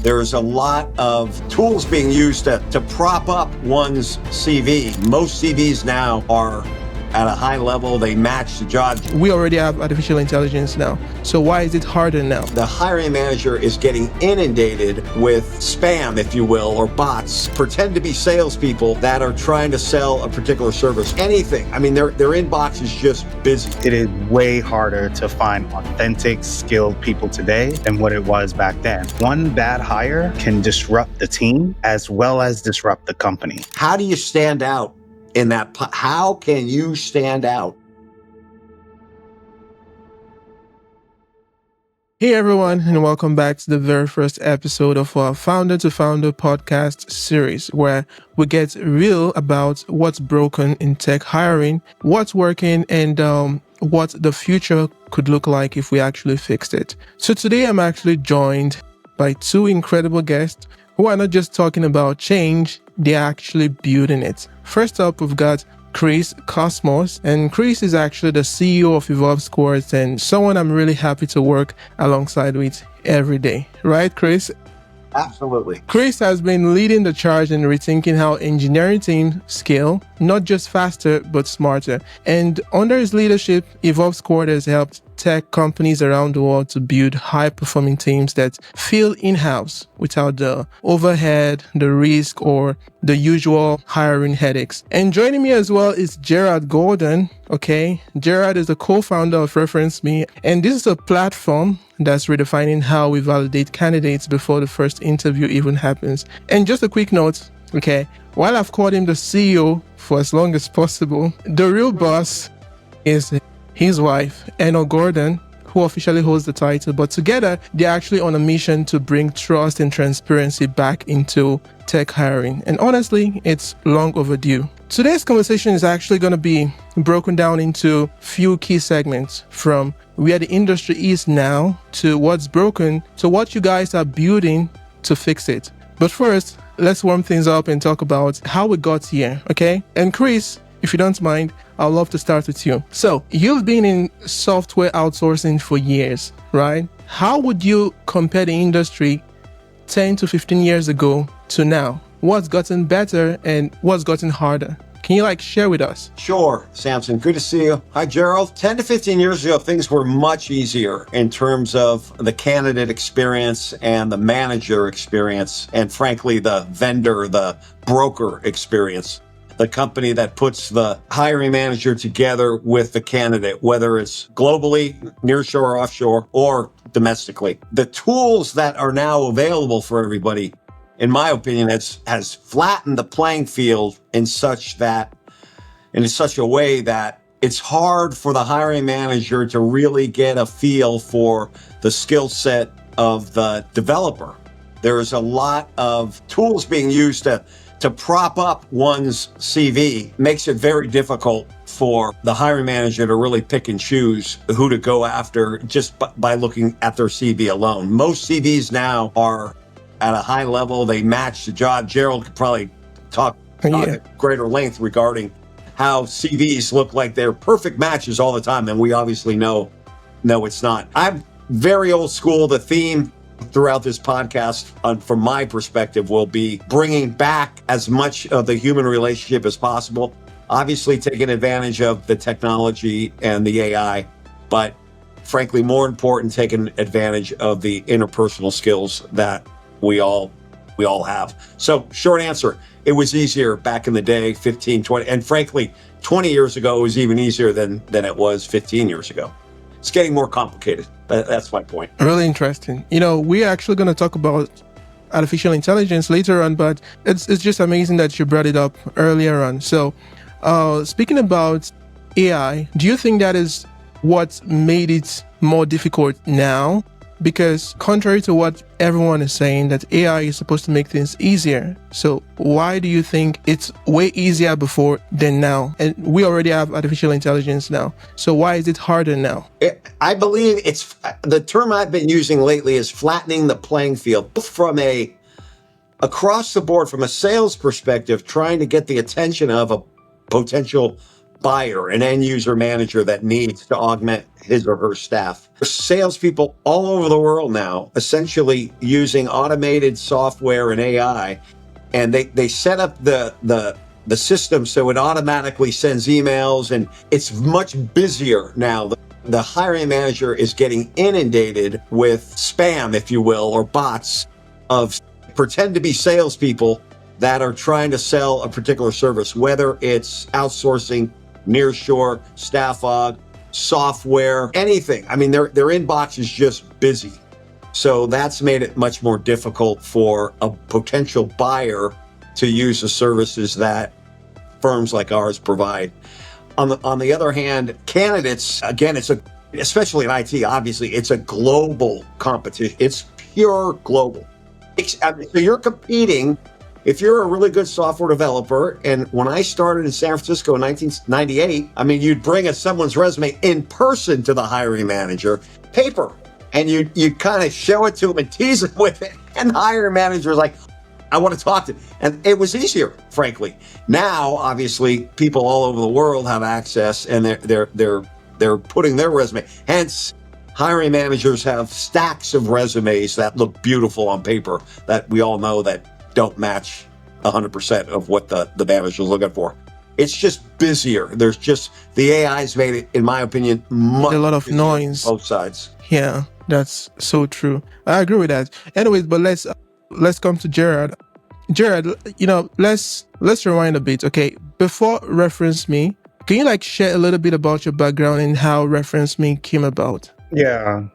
There's a lot of tools being used to prop up one's CV. Most CVs now are at a high level. They match the job. We already have artificial intelligence now. So why is it harder now? The hiring manager is getting inundated with spam, if you will, or bots, pretend to be salespeople that are trying to sell a particular service. Anything. I mean, their inbox is just busy. It is way harder to find authentic, skilled people today than what it was back then. One bad hire can disrupt the team as well as disrupt the company. How do you stand out in that? How can you stand out? Hey everyone, and welcome back to the very first episode of our Founder to Founder podcast series, where we get real about what's broken in tech hiring, what's working, and what the future could look like if we actually fixed it. So today I'm actually joined by two incredible guests who are not just talking about change, they're actually building it. First up, we've got Chris Cosmos, and Chris is actually the CEO of Evolve Squads and someone I'm really happy to work alongside with every day. Right, Chris? Absolutely. Chris has been leading the charge in rethinking how engineering teams scale, not just faster, but smarter. And under his leadership, Evolve Squad has helped tech companies around the world to build high-performing teams that feel in-house without the overhead, the risk, or the usual hiring headaches. And joining me as well is Gerald Gordon. Okay, Gerald is the co-founder of Referenceme, and this is a platform that's redefining how we validate candidates before the first interview even happens. And just a quick note, okay, while I've called him the CEO for as long as possible, the real boss is his wife, Anna Gordon, who officially holds the title, but together they're actually on a mission to bring trust and transparency back into tech hiring. And honestly, it's long overdue. Today's conversation is actually going to be broken down into few key segments, from where the industry is now to what's broken to what you guys are building to fix it. But first, let's warm things up and talk about how we got here, okay? And Chris, if you don't mind, I'd love to start with you. So you've been in software outsourcing for years, right? How would you compare the industry 10 to 15 years ago to now? What's gotten better and what's gotten harder? Can you share with us? Sure, Samson. Good to see you. Hi, Gerald. 10 to 15 years ago, things were much easier in terms of the candidate experience and the manager experience, and frankly, the vendor, the broker experience. The company that puts the hiring manager together with the candidate, whether it's globally, nearshore or offshore, or domestically. The tools that are now available for everybody, in my opinion, has flattened the playing field in such a way that it's hard for the hiring manager to really get a feel for the skill set of the developer. There's a lot of tools being used to prop up one's CV. Makes it very difficult for the hiring manager to really pick and choose who to go after just by looking at their CV alone. Most CVs now are at a high level. They match the job. Gerald could probably talk at greater length regarding how CVs look like they're perfect matches all the time. And we obviously know it's not. I'm very old school. The theme throughout this podcast, from my perspective, will be bringing back as much of the human relationship as possible. Obviously, taking advantage of the technology and the AI, but frankly, more important, taking advantage of the interpersonal skills that we all have. So, short answer, it was easier back in the day, 15, 20, and frankly, 20 years ago, it was even easier than it was 15 years ago. It's getting more complicated. That's my point. Really interesting. We're actually going to talk about artificial intelligence later on, but it's just amazing that you brought it up earlier on. So speaking about AI, do you think that is what made it more difficult now? Because contrary to what everyone is saying, that AI is supposed to make things easier. So why do you think it's way easier before than now? And we already have artificial intelligence now. So why is it harder now? I believe it's the term I've been using lately is flattening the playing field from across the board, from a sales perspective, trying to get the attention of a potential buyer, an end user manager that needs to augment his or her staff. Salespeople all over the world now, essentially using automated software and AI, and they set up the system so it automatically sends emails, and it's much busier now. The hiring manager is getting inundated with spam, if you will, or bots of pretend to be salespeople that are trying to sell a particular service, whether it's outsourcing, nearshore, staff aug, software, anything. I mean, their inbox is just busy. So that's made it much more difficult for a potential buyer to use the services that firms like ours provide. On the other hand, candidates, again, especially in IT, obviously, it's a global competition. It's pure global. So you're competing. If you're a really good software developer, and when I started in San Francisco in 1998, I mean, you'd bring someone's resume in person to the hiring manager, paper, and you kind of show it to him and tease him with it. And the hiring manager is like, I want to talk to him. And it was easier, frankly. Now, obviously, people all over the world have access, and they're putting their resume. Hence, hiring managers have stacks of resumes that look beautiful on paper that we all know that don't match 100% of what the manager's looking for. It's just busier. There's just, the AI's made it, in my opinion, much a lot of busier noise. on both sides. Yeah, that's so true. I agree with that. Anyways, but let's come to Gerald. Gerald, let's rewind a bit. Okay, before ReferenceMe, can you share a little bit about your background and how ReferenceMe came about? Yeah.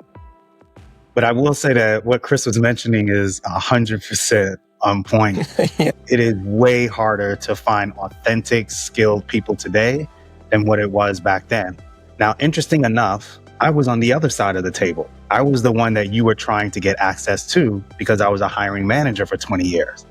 But I will say that what Chris was mentioning is 100% on point. Yeah. It is way harder to find authentic, skilled people today than what it was back then. Now, interesting enough, I was on the other side of the table. I was the one that you were trying to get access to because I was a hiring manager for 20 years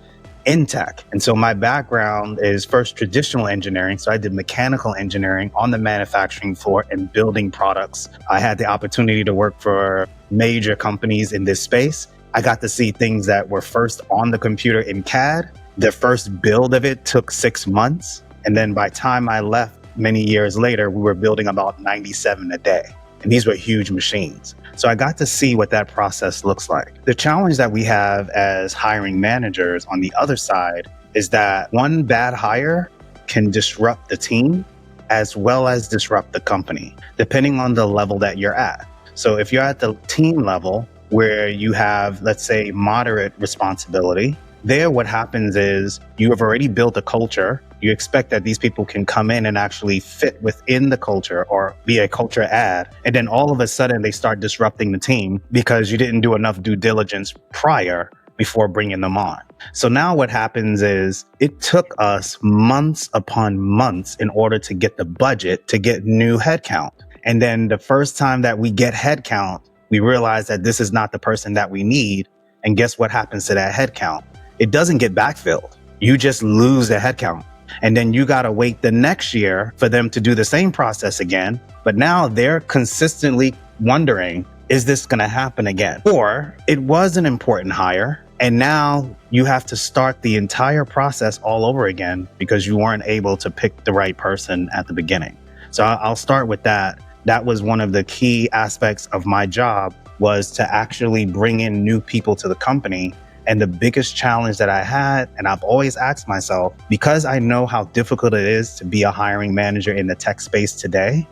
in tech. And so my background is first traditional engineering. So I did mechanical engineering on the manufacturing floor and building products. I had the opportunity to work for major companies in this space. I got to see things that were first on the computer in CAD. The first build of it took 6 months. And then by the time I left many years later, we were building about 97 a day. And these were huge machines. So I got to see what that process looks like. The challenge that we have as hiring managers on the other side is that one bad hire can disrupt the team as well as disrupt the company, depending on the level that you're at. So if you're at the team level where you have, let's say, moderate responsibility, there what happens is you have already built a culture. You expect that these people can come in and actually fit within the culture or be a culture add. And then all of a sudden they start disrupting the team because you didn't do enough due diligence prior before bringing them on. So now what happens is it took us months upon months in order to get the budget to get new headcount. And then the first time that we get headcount, we realize that this is not the person that we need. And guess what happens to that headcount? It doesn't get backfilled. You just lose the headcount. And then you got to wait the next year for them to do the same process again. But now they're consistently wondering, is this going to happen again? Or it was an important hire, and now you have to start the entire process all over again because you weren't able to pick the right person at the beginning. So I'll start with that. That was one of the key aspects of my job, was to actually bring in new people to the company. And the biggest challenge that I had, and I've always asked myself, because I know how difficult it is to be a hiring manager in the tech space today,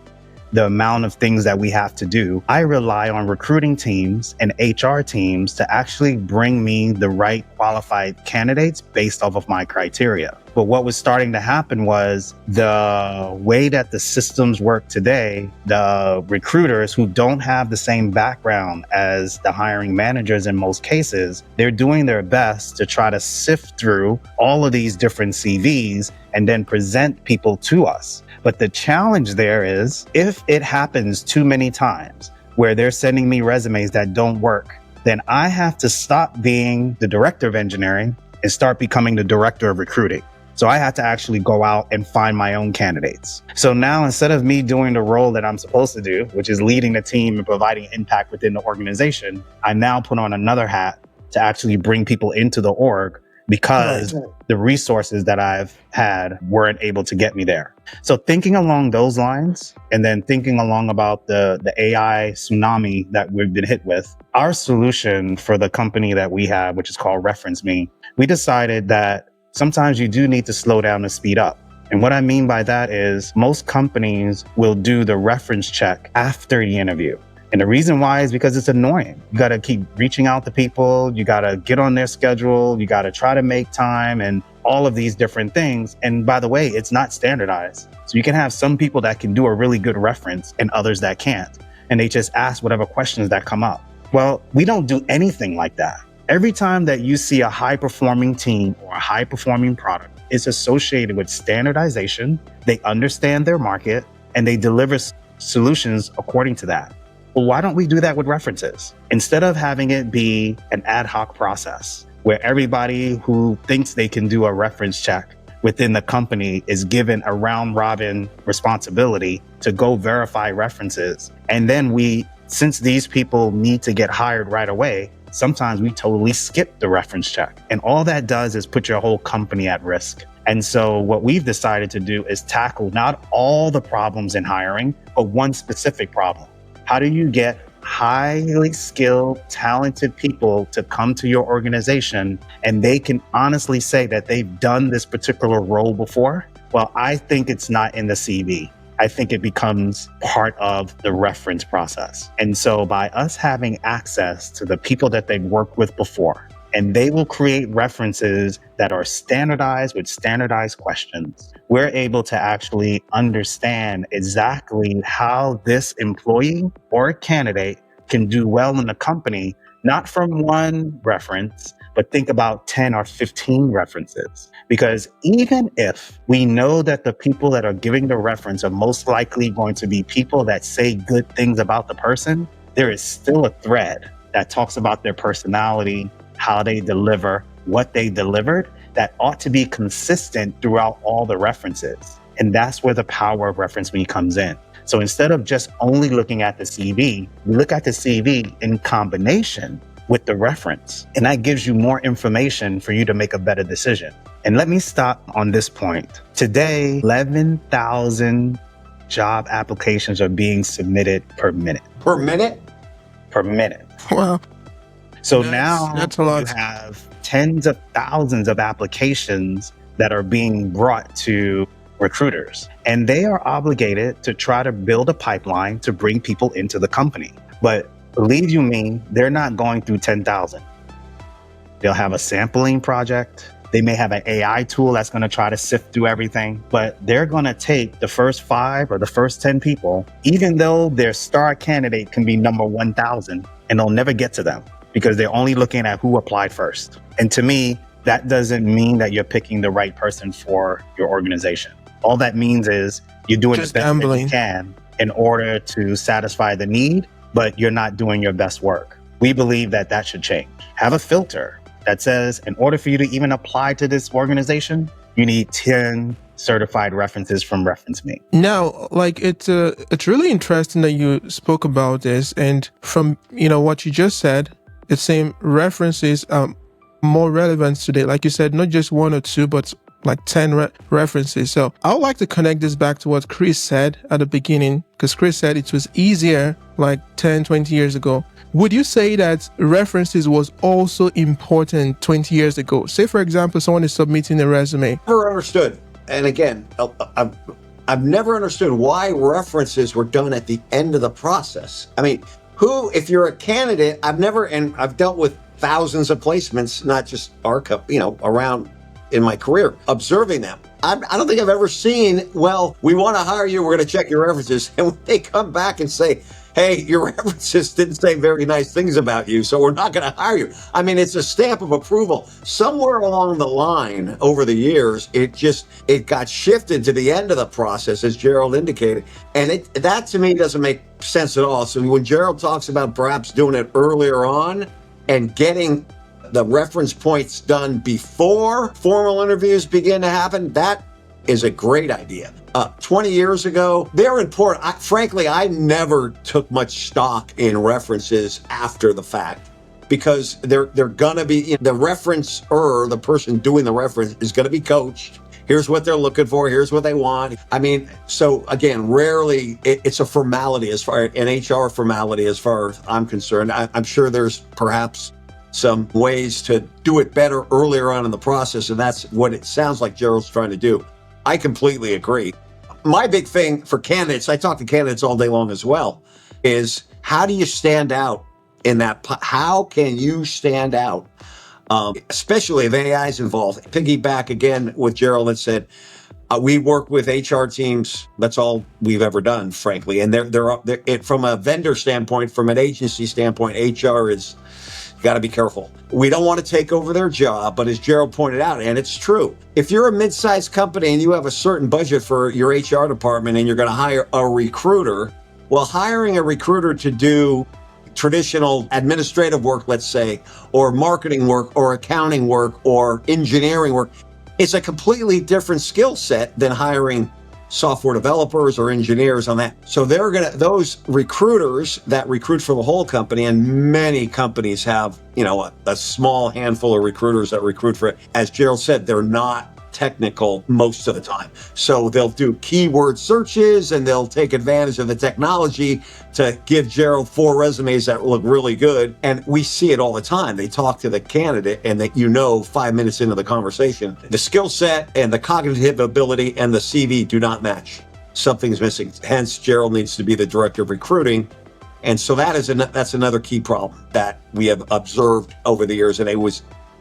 the amount of things that we have to do, I rely on recruiting teams and HR teams to actually bring me the right qualified candidates based off of my criteria. But what was starting to happen was the way that the systems work today, the recruiters who don't have the same background as the hiring managers in most cases, they're doing their best to try to sift through all of these different CVs and then present people to us. But the challenge there is, if it happens too many times where they're sending me resumes that don't work, then I have to stop being the director of engineering and start becoming the director of recruiting. So I had to actually go out and find my own candidates. So now, instead of me doing the role that I'm supposed to do, which is leading the team and providing impact within the organization, I now put on another hat to actually bring people into the org because Right. the resources that I've had weren't able to get me there. So thinking along those lines, and then thinking along about the AI tsunami that we've been hit with, our solution for the company that we have, which is called ReferenceMe, we decided that sometimes you do need to slow down and speed up. And what I mean by that is most companies will do the reference check after the interview. And the reason why is because it's annoying. You got to keep reaching out to people. You got to get on their schedule. You got to try to make time and all of these different things. And by the way, it's not standardized. So you can have some people that can do a really good reference and others that can't. And they just ask whatever questions that come up. Well, we don't do anything like that. Every time that you see a high performing team or a high performing product, it's associated with standardization. They understand their market and they deliver solutions according to that. Well, why don't we do that with references? Instead of having it be an ad hoc process where everybody who thinks they can do a reference check within the company is given a round robin responsibility to go verify references. And then since these people need to get hired right away, sometimes we totally skip the reference check. And all that does is put your whole company at risk. And so what we've decided to do is tackle not all the problems in hiring, but one specific problem. How do you get highly skilled, talented people to come to your organization and they can honestly say that they've done this particular role before? Well, I think it's not in the CV. I think it becomes part of the reference process. And so by us having access to the people that they've worked with before, and they will create references that are standardized with standardized questions, we're able to actually understand exactly how this employee or candidate can do well in the company, not from one reference, but think about 10 or 15 references. Because even if we know that the people that are giving the reference are most likely going to be people that say good things about the person, there is still a thread that talks about their personality, how they deliver, what they delivered, that ought to be consistent throughout all the references. And that's where the power of ReferenceMe comes in. So instead of just only looking at the CV, we look at the CV in combination with the reference. And that gives you more information for you to make a better decision. And let me stop on this point. Today, 11,000 job applications are being submitted per minute. Per minute? Per minute. Wow. So That's a lot. you have tens of thousands of applications that are being brought to recruiters, and they are obligated to try to build a pipeline to bring people into the company. But believe you me, they're not going through 10,000. They'll have a sampling project. They may have an AI tool that's going to try to sift through everything, but they're going to take the first 5 or the first 10 people, even though their star candidate can be number 1,000, and they'll never get to them because they're only looking at who applied first. And to me, that doesn't mean that you're picking the right person for your organization. All that means is you're doing Just the best that gambling. you can in order to satisfy the need, but you're not doing your best work. We believe that that should change. Have a filter that says, in order for you to even apply to this organization, you need 10 certified references from ReferenceMe. Now, it's really interesting that you spoke about this, and from what you just said, it seems references more relevant today. Like you said, not just 1 or 2, but like 10 references. So I would like to connect this back to what Chris said at the beginning, because Chris said it was easier like 10, 20 years ago. Would you say that references was also important 20 years ago? Say, for example, someone is submitting a resume. Never understood. And again, I've never understood why references were done at the end of the process. I mean, if you're a candidate, I've dealt with thousands of placements, not just around in my career, observing them. I don't think I've ever seen, well, we want to hire you, we're going to check your references. And when they come back and say, hey, your references didn't say very nice things about you, so we're not going to hire you. I mean, it's a stamp of approval. Somewhere along the line over the years, it got shifted to the end of the process, as Gerald indicated. And that to me doesn't make sense at all. So when Gerald talks about perhaps doing it earlier on and getting the reference points done before formal interviews begin to happen, that is a great idea. 20 years ago, they're important. Frankly, I never took much stock in references after the fact because they're going to be, the referencer, the person doing the reference is going to be coached. Here's what they're looking for. Here's what they want. I mean, so again, rarely it's a formality an HR formality as far as I'm concerned. I'm sure there's perhaps some ways to do it better earlier on in the process. And that's what it sounds like Gerald's trying to do. I completely agree. My big thing for candidates, I talk to candidates all day long as well, is how do you stand out in that? How can you stand out? Especially if AI is involved. Piggyback again with Gerald and said, we work with HR teams. That's all we've ever done, frankly. And they're from a vendor standpoint, from an agency standpoint, HR is, you got to be careful. We don't want to take over their job, but as Gerald pointed out, and it's true, if you're a mid-sized company and you have a certain budget for your HR department and you're going to hire a recruiter, well, hiring a recruiter to do traditional administrative work, let's say, or marketing work or accounting work or engineering work, it's a completely different skill set than hiring software developers or engineers on that. So those recruiters that recruit for the whole company, and many companies have, a small handful of recruiters that recruit for it. As Gerald said, they're not technical most of the time. So they'll do keyword searches and they'll take advantage of the technology to give Gerald 4 resumes that look really good. And we see it all the time. They talk to the candidate and 5 minutes into the conversation, the skill set and the cognitive ability and the CV do not match. Something's missing. Hence, Gerald needs to be the director of recruiting. And so that's another key problem that we have observed over the years. And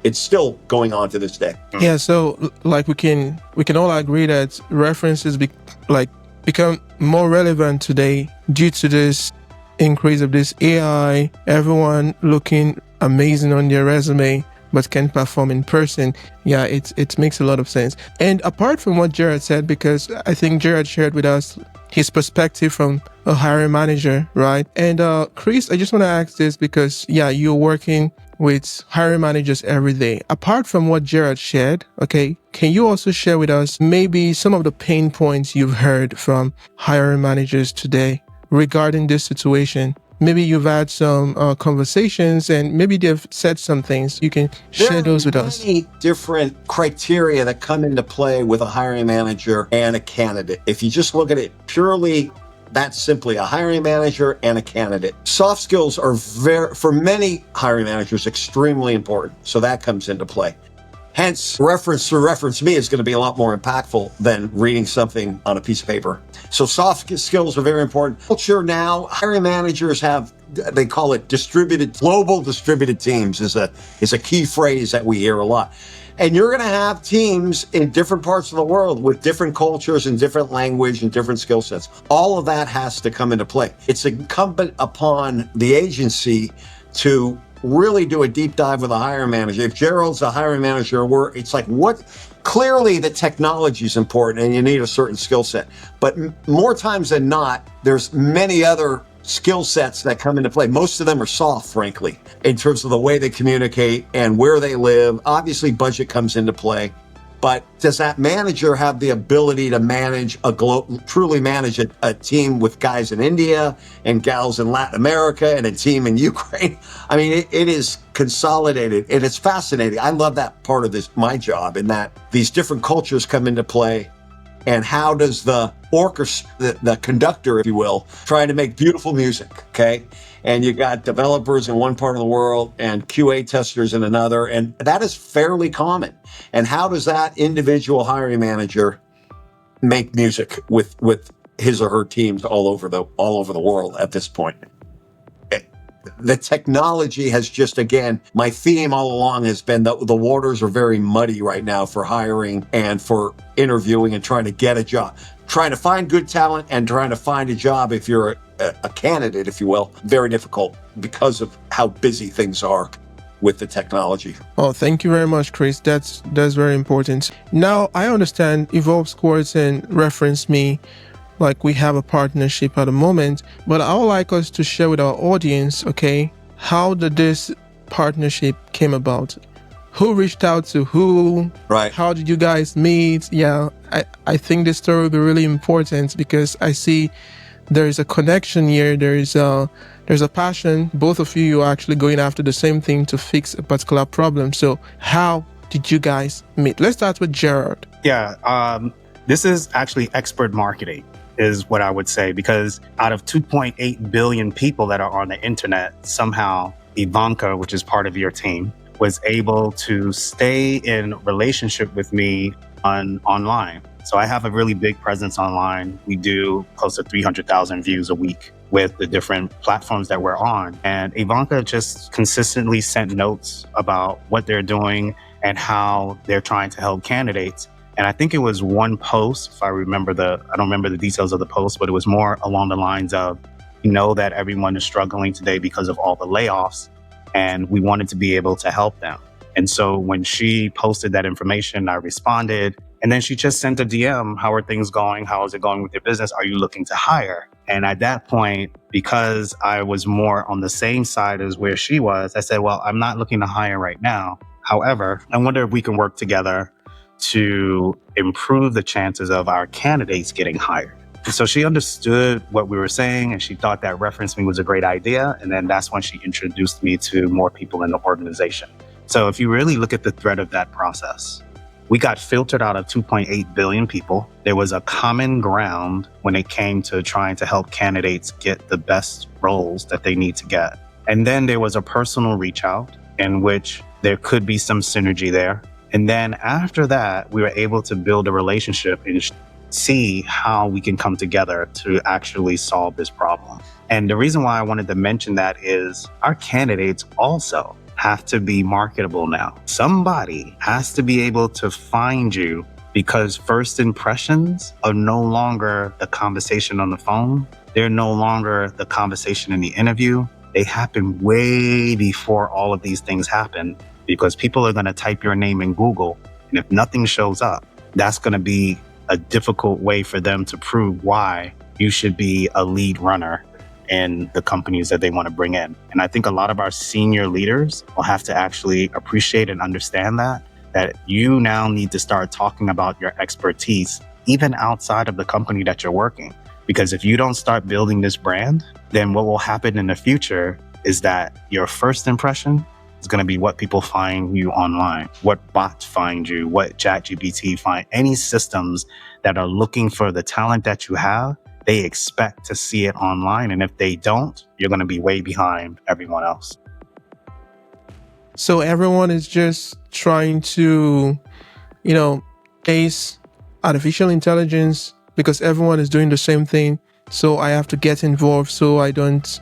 it's still going on to this day. Yeah, so like we can all agree that references become more relevant today due to this increase of this AI, everyone looking amazing on their resume but can perform in person. Yeah, it makes a lot of sense. And apart from what Gerald said, because I think Gerald shared with us his perspective from a hiring manager, right? And Chris, I just want to ask this because, you're working with hiring managers every day. Apart from what Gerald shared, okay, can you also share with us maybe some of the pain points you've heard from hiring managers today regarding this situation? Maybe you've had some conversations and maybe they've said some things. You can share those with us. There are many different criteria that come into play with a hiring manager and a candidate. If you just look at it purely, that's simply a hiring manager and a candidate. Soft skills are for many hiring managers, extremely important. So that comes into play. Hence, reference through Referenceme is going to be a lot more impactful than reading something on a piece of paper. So soft skills are very important. Culture now, hiring managers they call it global distributed teams is a key phrase that we hear a lot. And you're going to have teams in different parts of the world with different cultures and different language and different skill sets. All of that has to come into play. It's incumbent upon the agency to really do a deep dive with a hiring manager. If Gerald's a hiring manager, it's like, clearly the technology is important and you need a certain skill set. But more times than not, there's many other skill sets that come into play. Most of them are soft, frankly, in terms of the way they communicate and where they live. Obviously, budget comes into play. But does that manager have the ability to truly manage a team with guys in India and gals in Latin America and a team in Ukraine? I mean, it is consolidated and it's fascinating. I love that part of my job, in that these different cultures come into play. And how does the orchestra, the conductor, if you will, trying to make beautiful music, okay? And you got developers in one part of the world and QA testers in another, and that is fairly common. And how does that individual hiring manager make music with his or her teams all over the world at this point? The technology has just, again, my theme all along has been that the waters are very muddy right now for hiring and for interviewing and trying to get a job. Trying to find good talent and trying to find a job if you're a candidate, if you will, very difficult because of how busy things are with the technology. Oh, thank you very much, Chris. That's very important. Now, I understand Evolve Scores and Referenceme, like we have a partnership at the moment, but I would like us to share with our audience, okay, how did this partnership came about? Who reached out to who? Right. How did you guys meet? Yeah, I think this story will be really important because I see there is a connection here. There's a passion. Both of you are actually going after the same thing to fix a particular problem. So how did you guys meet? Let's start with Gerald. Yeah, this is actually expert marketing is what I would say, because out of 2.8 billion people that are on the internet, somehow Ivanka, which is part of your team, was able to stay in relationship with me online. So I have a really big presence online. We do close to 300,000 views a week with the different platforms that we're on. And Ivanka just consistently sent notes about what they're doing and how they're trying to help candidates. And I think it was one post, if I remember I don't remember the details of the post, but it was more along the lines of, you know, that everyone is struggling today because of all the layoffs, and we wanted to be able to help them. And so when she posted that information, I responded, and then she just sent a DM. How are things going? How is it going with your business? Are you looking to hire? And at that point, because I was more on the same side as where she was, I said, well, I'm not looking to hire right now. However, I wonder if we can work together to improve the chances of our candidates getting hired. And so she understood what we were saying, and she thought that Referenceme was a great idea. And then that's when she introduced me to more people in the organization. So if you really look at the thread of that process, we got filtered out of 2.8 billion people. There was a common ground when it came to trying to help candidates get the best roles that they need to get. And then there was a personal reach out in which there could be some synergy there. And then after that, we were able to build a relationship and see how we can come together to actually solve this problem. And the reason why I wanted to mention that is our candidates also have to be marketable now. Somebody has to be able to find you, because first impressions are no longer the conversation on the phone. They're no longer the conversation in the interview. They happen way before all of these things happen, because people are going to type your name in Google. And if nothing shows up, that's going to be a difficult way for them to prove why you should be a lead runner in the companies that they want to bring in. And I think a lot of our senior leaders will have to actually appreciate and understand that you now need to start talking about your expertise, even outside of the company that you're working. Because if you don't start building this brand, then what will happen in the future is that your first impression is going to be what people find you online, what bots find you, what ChatGPT find, any systems that are looking for the talent that you have, they expect to see it online. And if they don't, you're going to be way behind everyone else. So everyone is just trying to, ace artificial intelligence because everyone is doing the same thing. So I have to get involved so I don't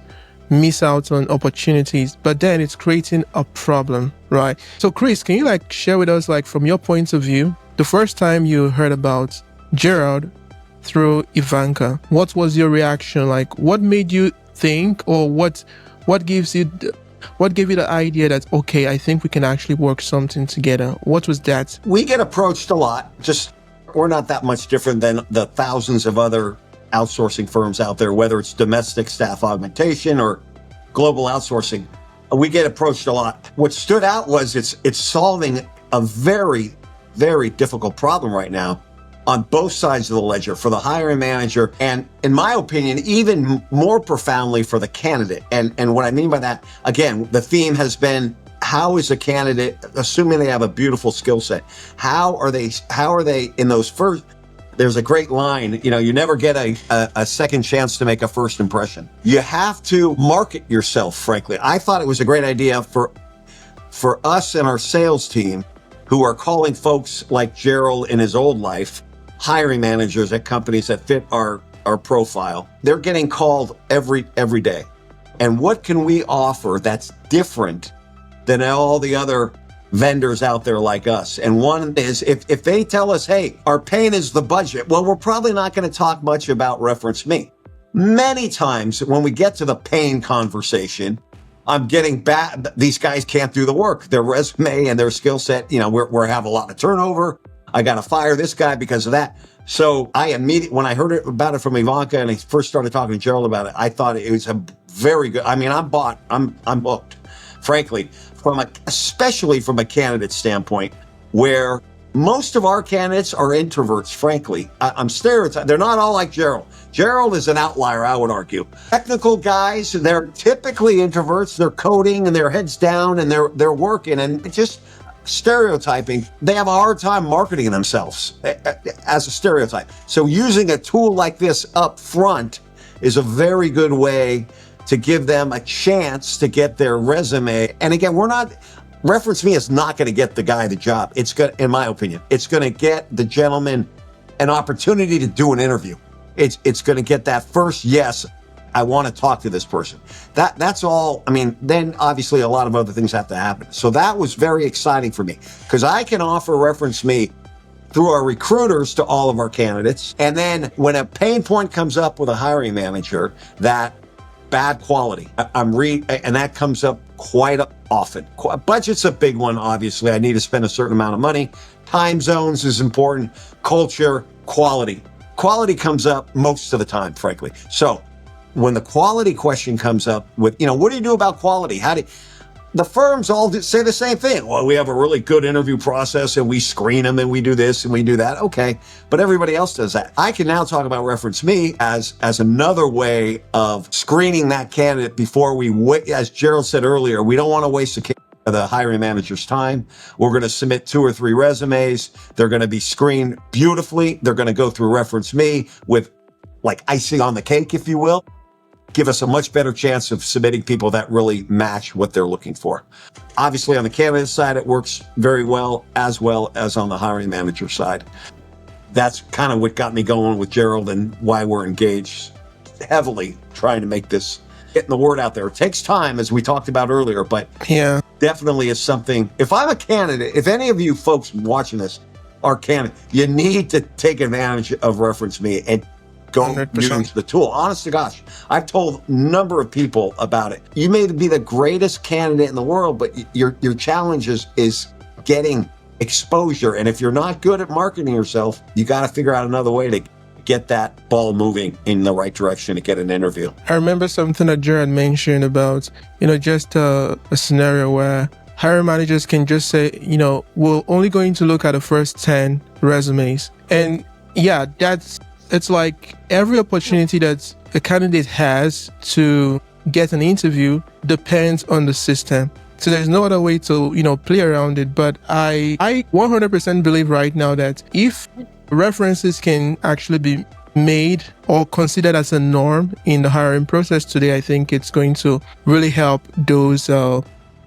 miss out on opportunities. But then it's creating a problem, right? So Chris, can you share with us, from your point of view, the first time you heard about Gerald through Ivanka, what was your reaction? What made you think, or what gave you the idea that, okay, I think we can actually work something together? What was that? We get approached a lot. We're not that much different than the thousands of other outsourcing firms out there, whether it's domestic staff augmentation or global outsourcing. We get approached a lot. What stood out was it's solving a very, very difficult problem right now on both sides of the ledger, for the hiring manager, and in my opinion, even more profoundly for the candidate. And what I mean by that, again, the theme has been, how is a candidate, assuming they have a beautiful skill set, how are they in those first? There's a great line, you never get a second chance to make a first impression. You have to market yourself, frankly. I thought it was a great idea for us and our sales team, who are calling folks like Gerald in his old life, hiring managers at companies that fit our profile. They're getting called every day. And what can we offer that's different than all the other vendors out there like us? And one is, if they tell us, hey, our pain is the budget, well, we're probably not going to talk much about Referenceme. Many times when we get to the pain conversation, I'm getting bad. These guys can't do the work. Their resume and their skill set, we have a lot of turnover. I got to fire this guy because of that. So I immediately, when I heard about it from Ivanka and I first started talking to Gerald about it, I thought it was a very good, I'm booked, frankly, especially from a candidate standpoint, where Most of our candidates are introverts, frankly. I'm stereotyping. They're not all like Gerald. Gerald is an outlier, I would argue. Technical guys, they're typically introverts. They're coding and their heads down and they're working, and just stereotyping. They have a hard time marketing themselves as a stereotype. So using a tool like this up front is a very good way to give them a chance to get their resume. And again, ReferenceMe is not going to get the guy the job. It's going, in my opinion, it's going to get the gentleman an opportunity to do an interview. It's going to get that first yes, I want to talk to this person. That's all. I mean, then obviously a lot of other things have to happen. So that was very exciting for me because I can offer ReferenceMe through our recruiters to all of our candidates. And then when a pain point comes up with a hiring manager, that bad quality, and that comes up quite often. Budget's a big one, obviously. I need to spend a certain amount of money. Time zones is important. Culture, quality. Quality comes up most of the time, frankly. So when the quality question comes up with, what do you do about quality? The firms all say the same thing. Well, we have a really good interview process and we screen them and we do this and we do that. Okay. But everybody else does that. I can now talk about ReferenceMe as another way of screening that candidate before we wait. As Gerald said earlier, we don't want to waste the hiring manager's time. We're going to submit 2 or 3 resumes. They're going to be screened beautifully. They're going to go through ReferenceMe with like icing on the cake, if you will. Give us a much better chance of submitting people that really match what they're looking for. Obviously, on the candidate side, it works very well as on the hiring manager side. That's kind of what got me going with Gerald and why we're engaged heavily trying to make this, getting the word out there. It takes time, as we talked about earlier, but Yeah. definitely is something. If I'm a candidate, if any of you folks watching this are candidates, you need to take advantage of ReferenceMe and go 100%. use the tool. Honest to gosh, I've told a number of people about it. You may be the greatest candidate in the world, but your challenge is getting exposure. And if you're not good at marketing yourself, you got to figure out another way to get that ball moving in the right direction to get an interview. I remember something that Gerald mentioned about, just a scenario where hiring managers can just say, we're only going to look at the first 10 resumes. And yeah, it's like every opportunity that a candidate has to get an interview depends on the system. So there's no other way to, play around it. But I 100% believe right now that if references can actually be made or considered as a norm in the hiring process today, I think it's going to really help those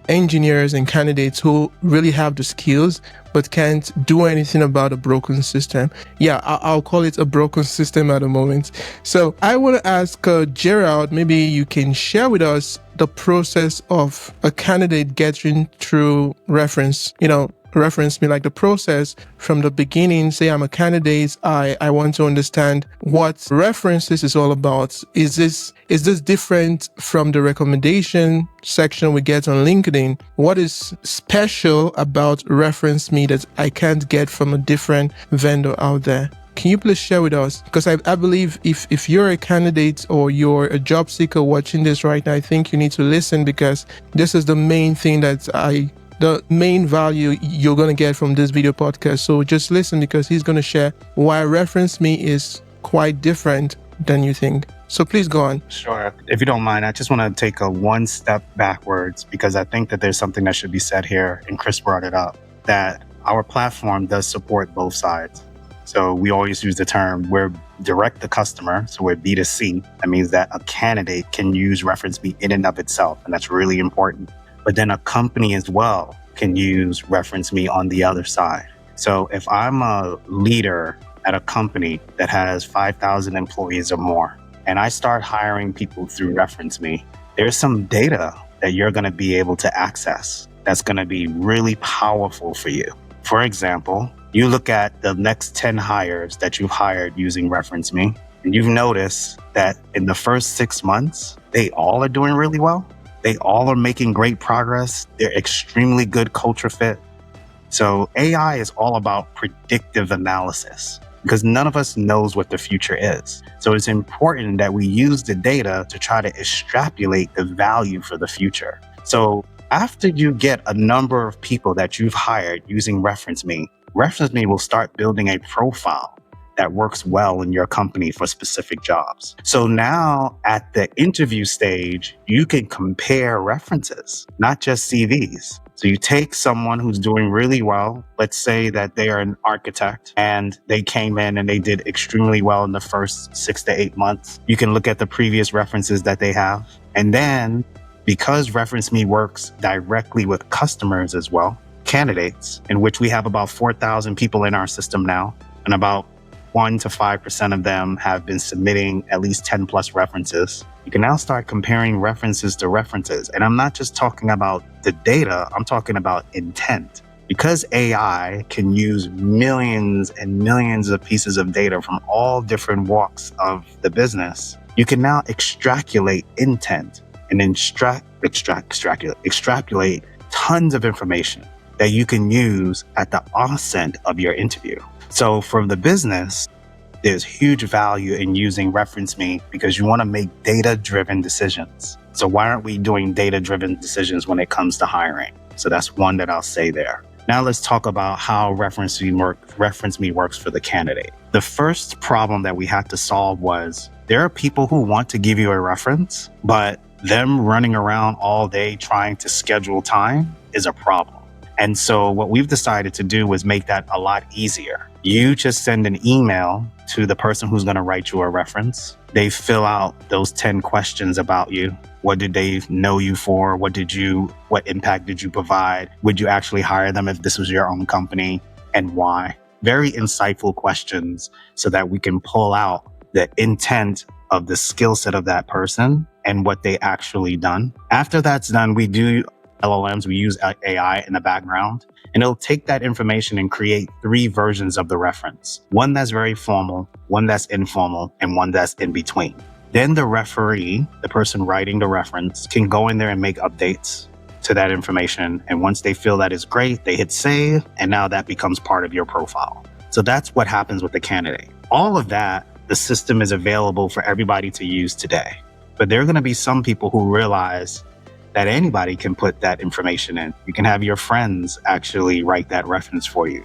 engineers and candidates who really have the skills but can't do anything about a broken system. Yeah, I'll call it a broken system at the moment. So I want to ask Gerald, maybe you can share with us the process of a candidate getting through ReferenceMe, like the process from the beginning. Say I'm a candidate, I want to understand what references is all about. Is this different from the recommendation section we get on LinkedIn? What is special about ReferenceMe that I can't get from a different vendor out there? Can you please share with us? Because I believe if you're a candidate or you're a job seeker watching this right now, I think you need to listen, because this is the main thing the main value you're going to get from this video podcast. So just listen, because he's going to share why ReferenceMe is quite different than you think. So please go on. Sure. If you don't mind, I just want to take a one step backwards, because I think that there's something that should be said here, and Chris brought it up, that our platform does support both sides. So we always use the term, we're direct to customer, so we're B2C. That means that a candidate can use ReferenceMe in and of itself, and that's really important. But then a company as well can use ReferenceMe on the other side. So if I'm a leader at a company that has 5,000 employees or more, and I start hiring people through ReferenceMe, there's some data that you're going to be able to access that's going to be really powerful for you. For example, you look at the next 10 hires that you've hired using ReferenceMe, and you've noticed that in the first 6 months, they all are doing really well. They all are making great progress. They're extremely good culture fit. So AI is all about predictive analysis, because none of us knows what the future is. So it's important that we use the data to try to extrapolate the value for the future. So after you get a number of people that you've hired using ReferenceMe, ReferenceMe will start building a profile that works well in your company for specific jobs. So now at the interview stage, you can compare references, not just CVs. So you take someone who's doing really well. Let's say that they are an architect and they came in and they did extremely well in the first 6 to 8 months. You can look at the previous references that they have. And then because ReferenceMe works directly with customers as well, candidates, in which we have about 4,000 people in our system now, and about 1 to 5% of them have been submitting at least 10 plus references. You can now start comparing references to references. And I'm not just talking about the data, I'm talking about intent. Because AI can use millions and millions of pieces of data from all different walks of the business, you can now extrapolate intent and extrapolate tons of information that you can use at the onset of your interview. So for the business, there's huge value in using ReferenceMe because you want to make data-driven decisions. So why aren't we doing data-driven decisions when it comes to hiring? So that's one that I'll say there. Now let's talk about how ReferenceMe works for the candidate. The first problem that we had to solve was there are people who want to give you a reference, but them running around all day trying to schedule time is a problem. And so what we've decided to do was make that a lot easier. You just send an email to the person who's going to write you a reference. They fill out those 10 questions about you. What did they know you for? What impact did you provide? Would you actually hire them if this was your own company, and why? Very insightful questions so that we can pull out the intent of the skill set of that person and what they actually done. After that's done, we do LLMs, we use AI in the background, and it'll take that information and create 3 versions of the reference. One that's very formal, one that's informal, and one that's in between. Then the referee, the person writing the reference, can go in there and make updates to that information. And once they feel that is great, they hit save, and now that becomes part of your profile. So that's what happens with the candidate. All of that, the system is available for everybody to use today. But there are going to be some people who realize that anybody can put that information in. You can have your friends actually write that reference for you.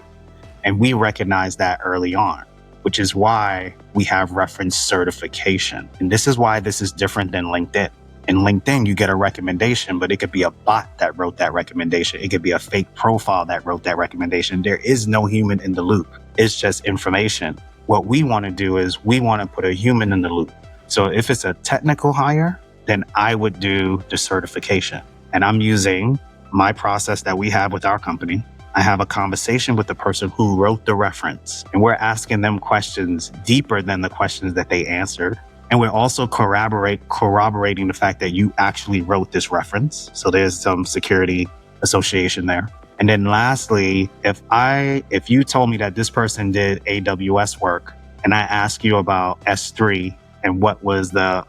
And we recognize that early on, which is why we have reference certification. And this is why this is different than LinkedIn. In LinkedIn, you get a recommendation, but it could be a bot that wrote that recommendation. It could be a fake profile that wrote that recommendation. There is no human in the loop. It's just information. What we want to do is we want to put a human in the loop. So if it's a technical hire, then I would do the certification. And I'm using my process that we have with our company. I have a conversation with the person who wrote the reference, and we're asking them questions deeper than the questions that they answered. And we're also corroborating the fact that you actually wrote this reference. So there's some security association there. And then lastly, if you told me that this person did AWS work and I ask you about S3 and what was the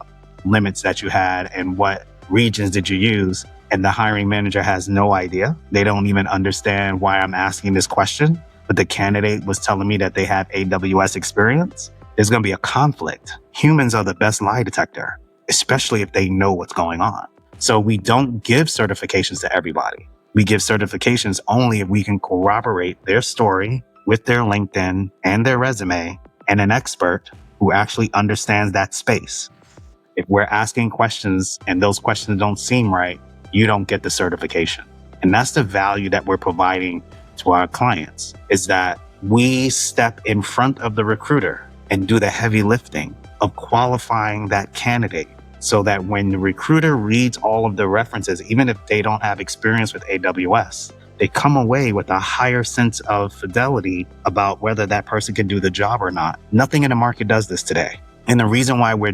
limits that you had and what regions did you use, and the hiring manager has no idea, they don't even understand why I'm asking this question, but the candidate was telling me that they have AWS experience, there's going to be a conflict. Humans are the best lie detector, especially if they know what's going on. So we don't give certifications to everybody. We give certifications only if we can corroborate their story with their LinkedIn and their resume and an expert who actually understands that space. If we're asking questions and those questions don't seem right, you don't get the certification. And that's the value that we're providing to our clients, is that we step in front of the recruiter and do the heavy lifting of qualifying that candidate so that when the recruiter reads all of the references, even if they don't have experience with AWS, they come away with a higher sense of fidelity about whether that person can do the job or not. Nothing in the market does this today. And the reason why we're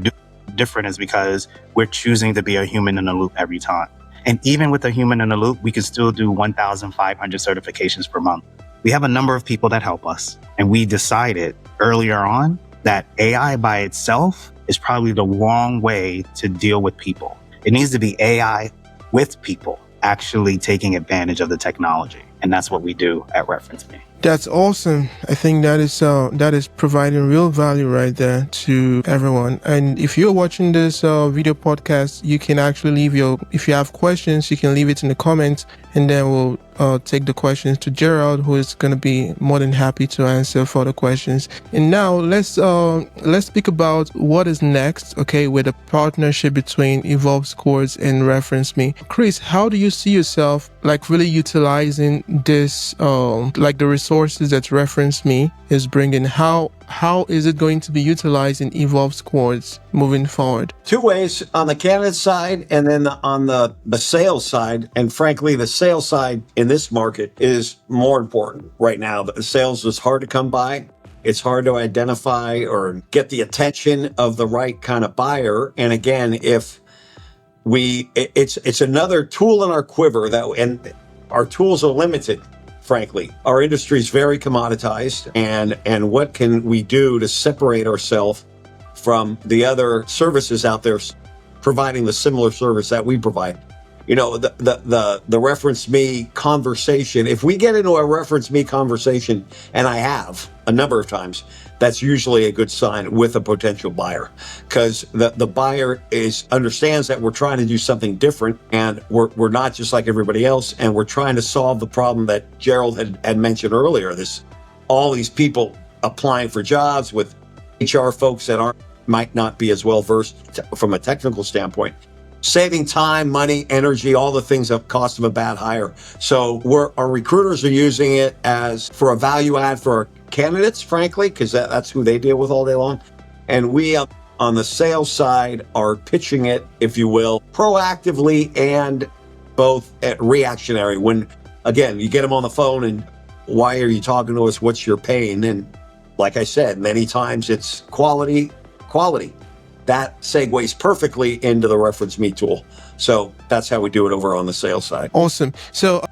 different is because we're choosing to be a human in the loop every time. And even with a human in the loop, we can still do 1,500 certifications per month. We have a number of people that help us. And we decided earlier on that AI by itself is probably the wrong way to deal with people. It needs to be AI with people actually taking advantage of the technology. And that's what we do at ReferenceMe. That's awesome. I think that is providing real value right there to everyone. And if you're watching this video podcast, you can actually if you have questions, you can leave it in the comments, and then we'll take the questions to Gerald, who is going to be more than happy to answer further questions. And now let's speak about what is next, okay, with a partnership between Evolve Scores and ReferenceMe. Chris, how do you see yourself like really utilizing this, like the resources that ReferenceMe is bringing? How is it going to be utilized in Evolve Scores moving forward? Two ways: on the candidate side and then on the sales side. And frankly, the sales side in this market is more important right now. The sales is hard to come by. It's hard to identify or get the attention of the right kind of buyer. And again, it's another tool in our quiver and our tools are limited. Frankly, our industry is very commoditized, and what can we do to separate ourselves from the other services out there providing the similar service that we provide? You know, the reference me conversation. If we get into a reference me conversation, and I have a number of times, that's usually a good sign with a potential buyer, because the buyer understands that we're trying to do something different, and we're not just like everybody else, and we're trying to solve the problem that Gerald had mentioned earlier. All these people applying for jobs with HR folks that might not be as well versed from a technical standpoint. Saving time, money, energy, all the things that cost them a bad hire. So our recruiters are using it for a value add for our candidates, frankly, because that's who they deal with all day long. And we, on the sales side, are pitching it, if you will, proactively and both reactionary. When, again, you get them on the phone and why are you talking to us? What's your pain? And like I said, many times it's quality. That segues perfectly into the ReferenceMe tool. So that's how we do it over on the sales side. Awesome. So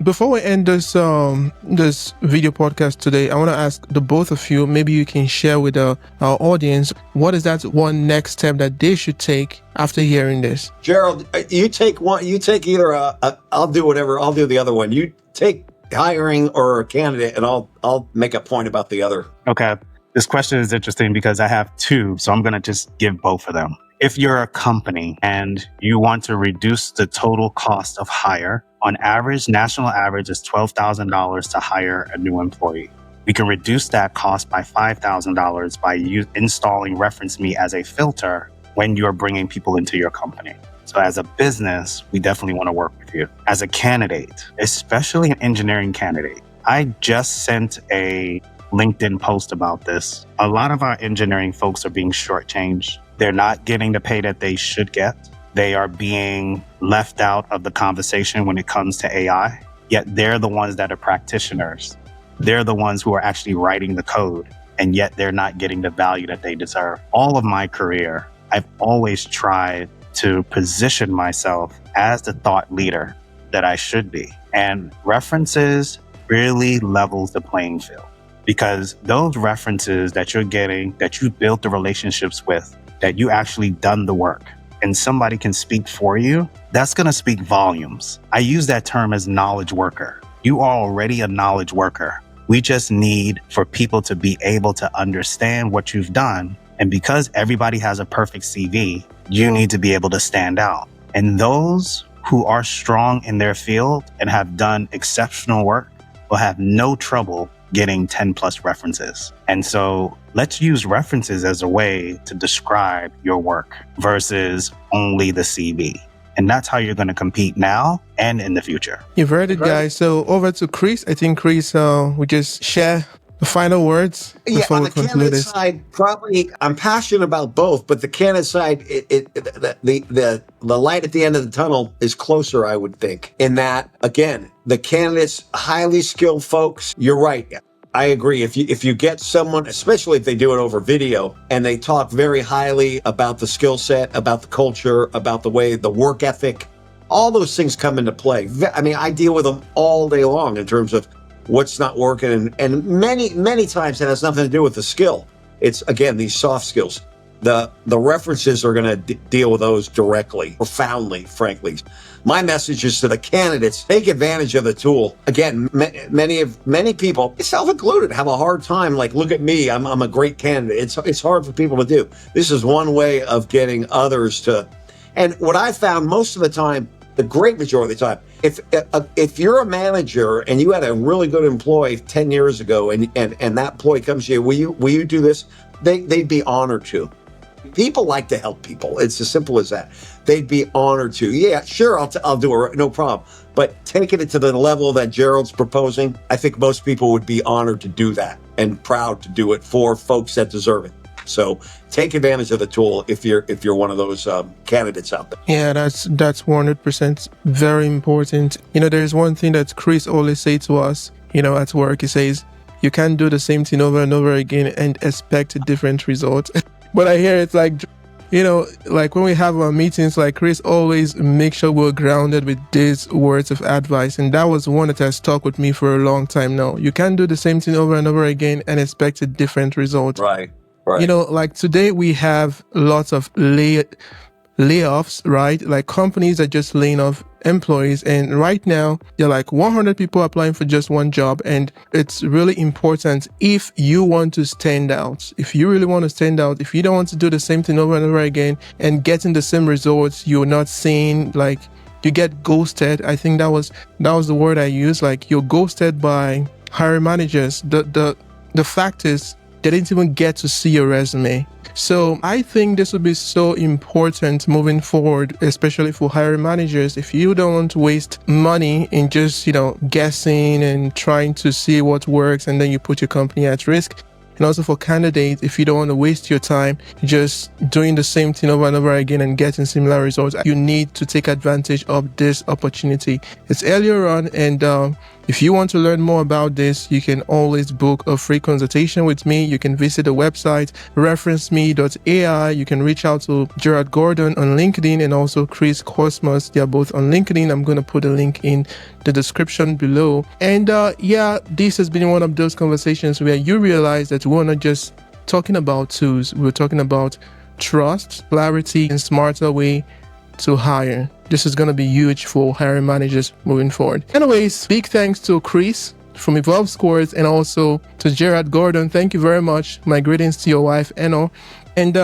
before we end this video podcast today, I want to ask the both of you, maybe you can share with our audience, what is that one next step that they should take after hearing this? Gerald, you take one. You take either I'll do whatever. I'll do the other one. You take hiring or a candidate, and I'll make a point about the other. Okay. This question is interesting because I have two, so I'm going to just give both of them. If you're a company and you want to reduce the total cost of hire, on average, national average is $12,000 to hire a new employee. We can reduce that cost by $5,000 by installing ReferenceMe as a filter when you're bringing people into your company. So as a business, we definitely want to work with you. As a candidate, especially an engineering candidate, I just sent a LinkedIn post about this. A lot of our engineering folks are being shortchanged. They're not getting the pay that they should get. They are being left out of the conversation when it comes to AI, yet they're the ones that are practitioners. They're the ones who are actually writing the code, and yet they're not getting the value that they deserve. All of my career, I've always tried to position myself as the thought leader that I should be. And references really levels the playing field. Because those references that you're getting, that you built the relationships with, that you actually done the work, and somebody can speak for you, that's going to speak volumes. I use that term as knowledge worker. You are already a knowledge worker. We just need for people to be able to understand what you've done. And because everybody has a perfect CV, you need to be able to stand out. And those who are strong in their field and have done exceptional work will have no trouble getting 10 plus references. And so let's use references as a way to describe your work versus only the CV. And that's how you're going to compete now and in the future. You've heard it, guys. So over to Chris. I think Chris, we just share the final words before on we the conclude candidate this. side, probably I'm passionate about both, but the candidate side, the light at the end of the tunnel is closer, I would think. In that, again, the candidates, highly skilled folks. You're right. I agree. If you get someone, especially if they do it over video, and they talk very highly about the skill set, about the culture, about the way, the work ethic, all those things come into play. I mean, I deal with them all day long in terms of what's not working. And many times it has nothing to do with the skill. It's, again, these soft skills. the references are going to deal with those directly, profoundly, frankly. My message is to the candidates: take advantage of the tool. Again, many people, self included, have a hard time. Like, look at me, I'm a great candidate. It's hard for people to do. This is one way of getting others to. And what I found most of the time, the great majority of the time, if you're a manager and you had a really good employee 10 years ago, and that employee comes to you, will you do this? They'd be honored to. People like to help people. It's as simple as that. They'd be honored to. Yeah, sure, I'll do it, no problem. But taking it to the level that Gerald's proposing, I think most people would be honored to do that and proud to do it for folks that deserve it. So take advantage of the tool if you're one of those candidates out there. Yeah, that's 100% very important. There's one thing that Chris always says to us, at work. He says, you can't do the same thing over and over again and expect a different result. But I hear it's like, like when we have our meetings, like Chris always makes sure we're grounded with these words of advice. And that was one that has stuck with me for a long time now. You can't do the same thing over and over again and expect a different result. Right. Like today we have lots of layoffs, right? Like companies are just laying off employees, and right now there are like 100 people applying for just one job. And it's really important, if you want to stand out, if you really want to stand out, if you don't want to do the same thing over and over again and getting the same results, you're not seeing, like, you get ghosted. I think that was the word I used. Like, you're ghosted by hiring managers. The fact is, they didn't even get to see your resume. So I think this would be so important moving forward, especially for hiring managers. If you don't want to waste money in just, guessing and trying to see what works, and then you put your company at risk. And also for candidates, if you don't want to waste your time just doing the same thing over and over again and getting similar results, you need to take advantage of this opportunity. It's earlier on, and if you want to learn more about this, you can always book a free consultation with me. You can visit the website referenceme.ai. You can reach out to Gerald Gordon on LinkedIn and also Chris Cosmos. They are both on LinkedIn. I'm going to put a link in the description below. And this has been one of those conversations where you realize that we're not just talking about tools. We're talking about trust, clarity, and smarter way to hire. This is going to be huge for hiring managers moving forward. Anyways, big thanks to Chris from Evolve Scores and also to Gerald Gordon. Thank you very much. My greetings to your wife, Eno. And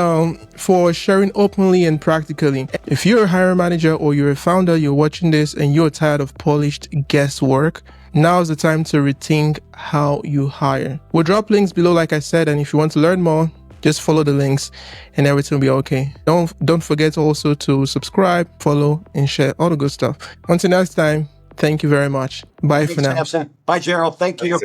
for sharing openly and practically. If you're a hiring manager or you're a founder, you're watching this and you're tired of polished guesswork, now's the time to rethink how you hire. We'll drop links below, like I said, and if you want to learn more, just follow the links and everything will be okay. Don't forget also to subscribe, follow, and share all the good stuff. Until next time, thank you very much. Bye for now. Bye, Gerald. Thank you.